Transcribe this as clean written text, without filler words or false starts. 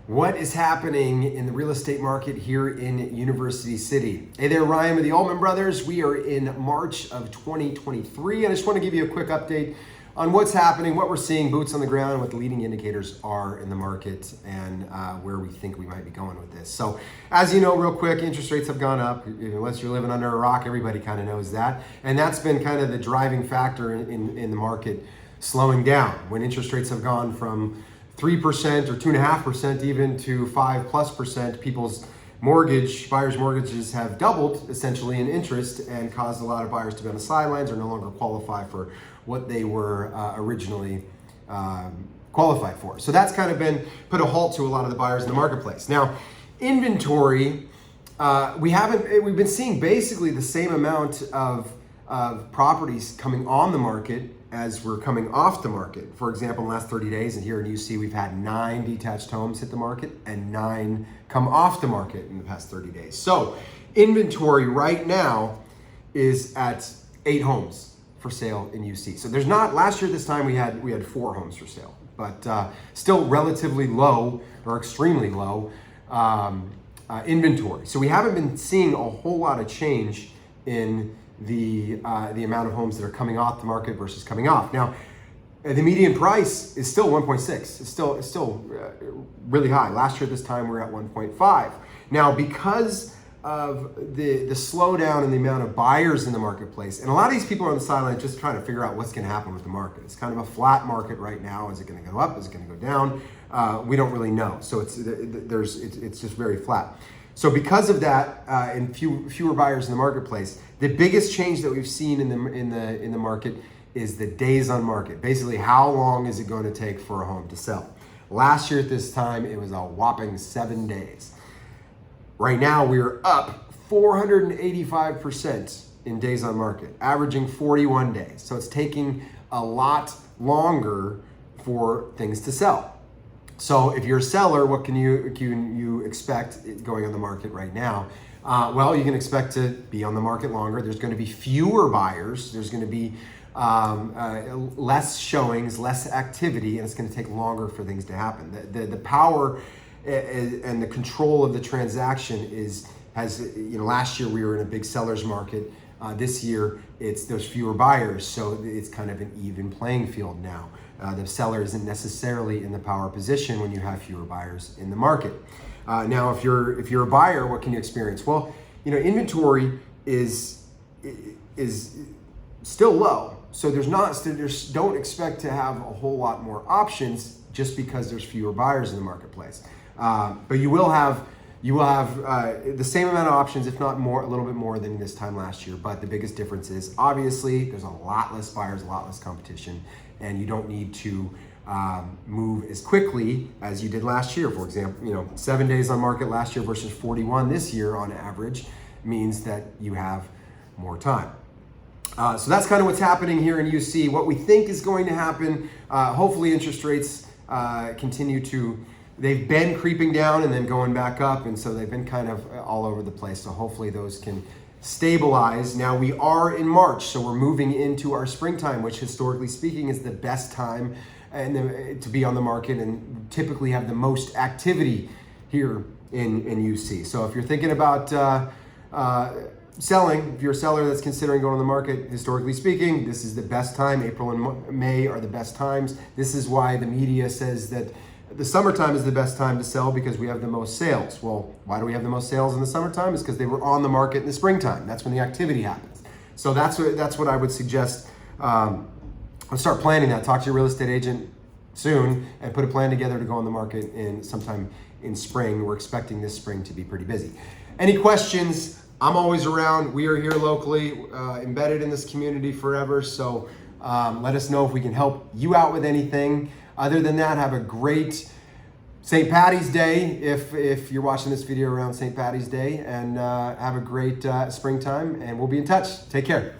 What is happening in the real estate market here in University City? Hey there, Ryan with the ALTMAN brothers. We are in March of 2023. I just want to give you a quick update on what's happening, what we're seeing, boots on the ground, what the leading indicators are in the market, and where we think we might be going with this. So as you know, real quick, interest rates have gone up. Unless you're living under a rock, everybody kind of knows that. And that's been kind of the driving factor in the market slowing down. When interest rates have gone from 3% or 2.5% even to 5+%, people's buyers' mortgages have doubled essentially in interest and caused a lot of buyers to be on the sidelines or no longer qualify for what they were originally qualified for. So that's kind of put a halt to a lot of the buyers in the marketplace. Now, inventory, we've been seeing basically the same amount of properties coming on the market as we're coming off the market. For example, in the last 30 days, and here in UC, we've had 9 detached homes hit the market and 9 come off the market in the past 30 days. So inventory right now is at 8 homes for sale in UC. So there's not, last year this time we had 4 homes for sale, but still relatively low or extremely low inventory. So we haven't been seeing a whole lot of change in the amount of homes that are coming off the market versus coming off. Now, the median price is still 1.6. It's still really high. Last year at this time we were at 1.5. Now, because of the slowdown in the amount of buyers in the marketplace, and a lot of these people are on the sideline just trying to figure out what's going to happen with the market. It's kind of a flat market right now. Is it going to go up? Is it going to go down? We don't really know. So it's just very flat. So because of that, and fewer buyers in the marketplace, the biggest change that we've seen in the market is the days on market. Basically, how long is it going to take for a home to sell? Last year at this time, it was a whopping 7 days. Right now, we're up 485% in days on market, averaging 41 days. So it's taking a lot longer for things to sell. So if you're a seller, what can you expect going on the market right now? Well, you can expect to be on the market longer. There's going to be fewer buyers. There's going to be less showings, less activity, and it's going to take longer for things to happen. The power and the control of the transaction last year we were in a big seller's market. This year there's fewer buyers, so it's kind of an even playing field now. The seller isn't necessarily in the power position when you have fewer buyers in the market. Now, if you're a buyer, what can you experience? Well, inventory is still low, so don't expect to have a whole lot more options just because there's fewer buyers in the marketplace. But you will have the same amount of options, if not more, a little bit more than this time last year. But the biggest difference is obviously there's a lot less buyers, a lot less competition, and you don't need to move as quickly as you did last year. For example, 7 days on market last year versus 41 this year on average means that you have more time. So that's kind of what's happening here in UC. What we think is going to happen, hopefully interest rates continue to, they've been creeping down and then going back up, and so they've been kind of all over the place. So hopefully those can stabilize. Now we are in March, so we're moving into our springtime, which historically speaking is the best time to be on the market and typically have the most activity here in UC. So if you're thinking about selling, if you're a seller that's considering going on the market, historically speaking, this is the best time. April and May are the best times. This is why the media says that the summertime is the best time to sell because we have the most sales. Well, why do we have the most sales in the summertime? It's because they were on the market in the springtime. That's when the activity happens. So that's what I would suggest. Let's start planning that. Talk to your real estate agent soon and put a plan together to go on the market sometime in spring. We're expecting this spring to be pretty busy. Any questions? I'm always around. We are here locally, embedded in this community forever. So let us know if we can help you out with anything. Other than that, have a great St. Patty's Day if you're watching this video around St. Patty's Day, and have a great springtime, and we'll be in touch. Take care.